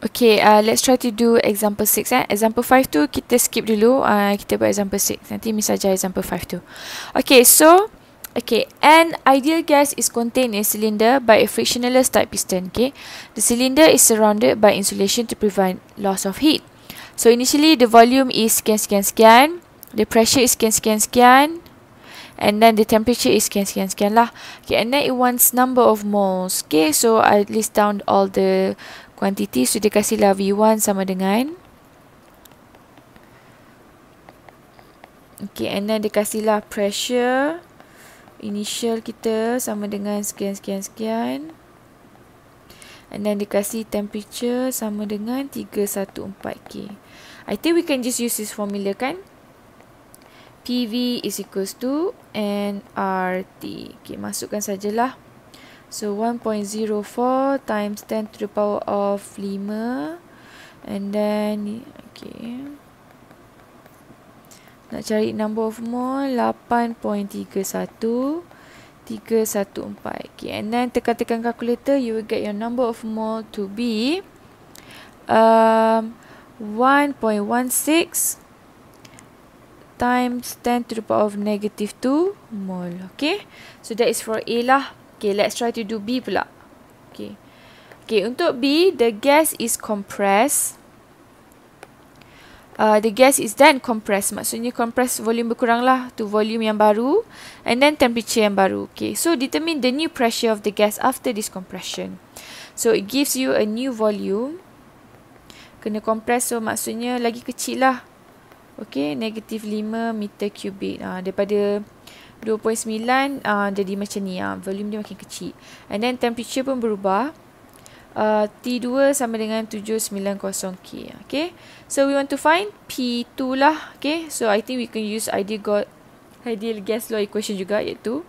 Okay, let's try to do example 6. Example 5 tu kita skip dulu. Kita buat example 6. Nanti Miss ajar example 5 tu. Okay, so an ideal gas is contained in a cylinder by a frictionless type piston. Okay, the cylinder is surrounded by insulation to prevent loss of heat. So initially the volume is sekian, the pressure is sekian, and then the temperature is sekian lah. Okay, and then it wants number of moles. Okay, so I list down all the quantity. So dia kasih lah V1 sama dengan, okay, and then dia kasih lah pressure initial kita sama dengan sekian, and then dia kasih temperature sama dengan 314K. I think we can just use this formula kan. PV is equals to nRT. Okay, masukkan sajalah. So 1.04 times 10 to the power of 5. And then, okay, nak cari number of mole 8.31314. Okay, and then tekan calculator, you will get your number of mole to be 1.16 times 10 to the power of negative 2 mole. Okay, so that is for A lah. Okay, let's try to do B pula. Okay, untuk B, the gas is compressed. The gas is then compressed. Maksudnya compress volume berkurang lah to volume yang baru, and then temperature yang baru. Okay, so determine the new pressure of the gas after this compression. So it gives you a new volume. Kena compress, so maksudnya lagi kecil lah. Okay, negative 5 meter kubik. Daripada 2.9 jadi macam ni. Volume dia makin kecil. And then temperature pun berubah. T2 sama dengan 790K. Okay, so we want to find P2 lah. Okay, so I think we can use ideal gas law equation juga, iaitu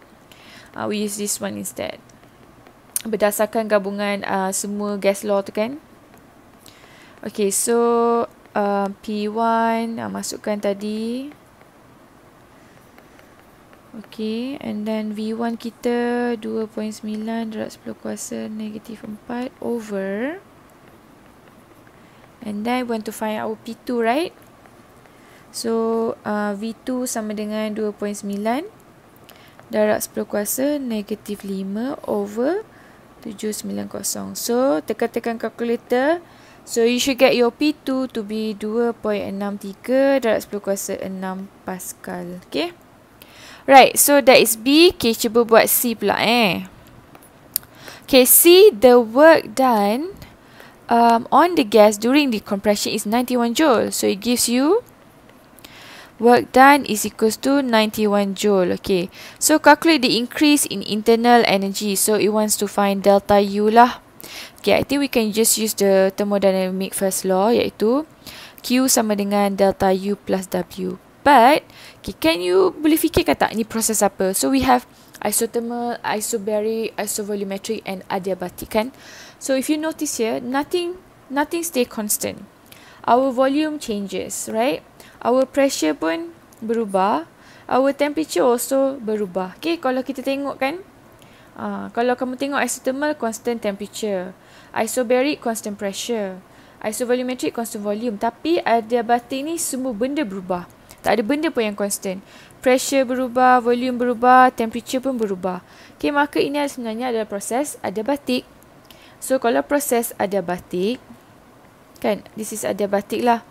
we use this one instead. Berdasarkan gabungan semua gas law tu kan. Okay, so P1 masukkan tadi. Okay, and then V1 kita 2.9 darab 10 kuasa negatif 4 over, and then we want to find our P2, right? So V2 sama dengan 2.9 darab 10 kuasa negatif 5 over 790. So tekan calculator. So you should get your P2 to be 2.63 darab 10 kuasa 6 Pascal. Okay, right, so that is B. Okay, cuba buat C pula Okay, C, the work done on the gas during the compression is 91 joule. So it gives you work done is equals to 91 joule. Okay, so calculate the increase in internal energy. So it wants to find delta U lah. Okay, I think we can just use the thermodynamic first law, iaitu Q sama dengan delta U plus W. But, okay, can you boleh fikirkan tak ni proses apa? So we have isothermal, isobaric, isovolumetric and adiabatic kan. So if you notice here, nothing stay constant. Our volume changes, right? Our pressure pun berubah. Our temperature also berubah. Okay, kalau kita tengok kan, kalau kamu tengok isothermal, constant temperature. Isobaric, constant pressure. Isovolumetric, constant volume. Tapi adiabatic ni semua benda berubah. Tak ada benda pun yang constant. Pressure berubah, volume berubah, temperature pun berubah. Okay, maka ini sebenarnya adalah proses adiabatic. So, kalau proses adiabatic, kan, this is adiabatic lah.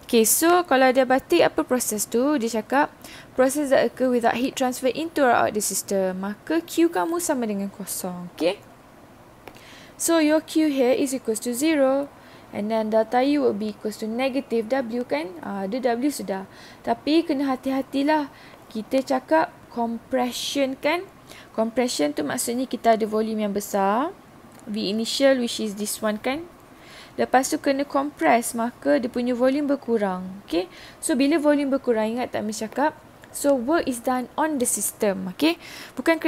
Okay, so kalau adiabatic, apa proses tu? Dia cakap, process that occur without heat transfer into or out the system. Maka Q kamu sama dengan kosong. Okay. So, your Q here is equals to 0. And then delta U will be equals to negative W kan. Ada W sudah. Tapi kena hati-hatilah. Kita cakap compression kan. Compression tu maksudnya kita ada volume yang besar. V initial which is this one kan. Lepas tu kena compress, maka dia punya volume berkurang. Okay. So, bila volume berkurang, ingat tak Miss cakap? So, work is done on the system. Okay. Bukan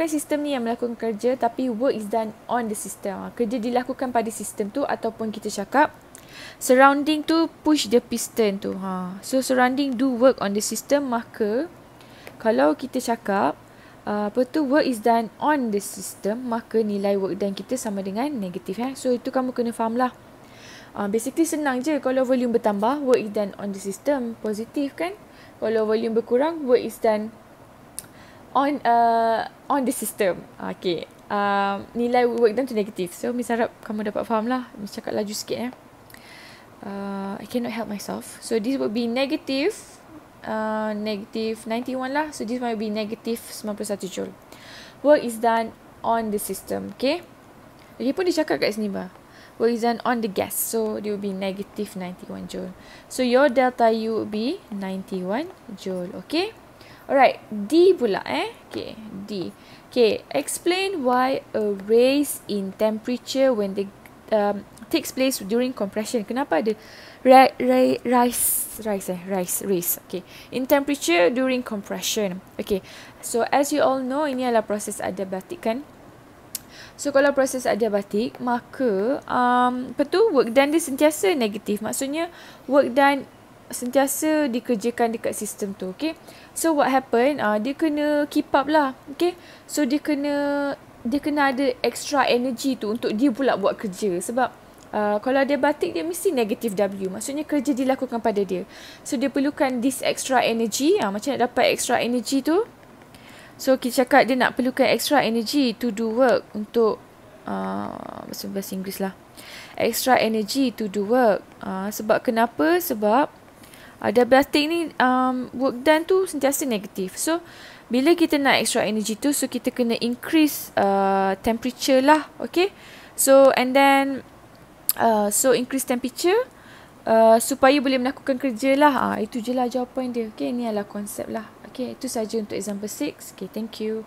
sistem ni yang melakukan kerja, tapi work is done on the system. Kerja dilakukan pada sistem tu, ataupun kita cakap surrounding tu push the piston tu. So, surrounding do work on the system, maka kalau kita cakap work is done on the system, maka nilai work done kita sama dengan negatif. So, itu kamu kena faham lah. Basically senang je. Kalau volume bertambah, work is done on the system. Positif kan? Kalau volume berkurang, work is done on the system. Okay. Nilai work done tu negatif. So Miss harap kamu dapat faham lah. Miss cakap laju sikit I cannot help myself. So this would be negative 91 lah. So this might be negative 91 joule. Work is done on the system. Okay. Lagi pun dia cakap kat sini bah. Work is done on the gas. So it will be negative 91 joule. So your delta U will be 91 joule. Okay. Alright. D pula Okay. D. Okay. Explain why a rise in temperature when the takes place during compression. Kenapa ada rise? Okay. In temperature during compression. Okay. So as you all know, ini adalah proses adiabatik kan. So kalau proses adiabatik, maka work done dia sentiasa negatif. Maksudnya work done sentiasa dikerjakan dekat sistem tu. Okay. So what happen? Dia kena keep up lah. Okay. So dia kena ada extra energy tu untuk dia pula buat kerja. Sebab kalau dia batik, dia mesti negative W. Maksudnya kerja dilakukan pada dia. So dia perlukan this extra energy. Macam nak dapat extra energy tu? So kita cakap dia nak perlukan extra energy to do work. Untuk bahasa Inggeris lah. Extra energy to do work. Sebab kenapa? Sebab adiabatik ni work done tu sentiasa negatif. So bila kita nak extra energy tu, so kita kena increase temperature lah. Okay. So and then increase temperature supaya boleh melakukan kerja lah. Itu je lah jawapan dia. Okay, ini adalah konsep lah. Okay, itu saja untuk example 6. Okay, thank you.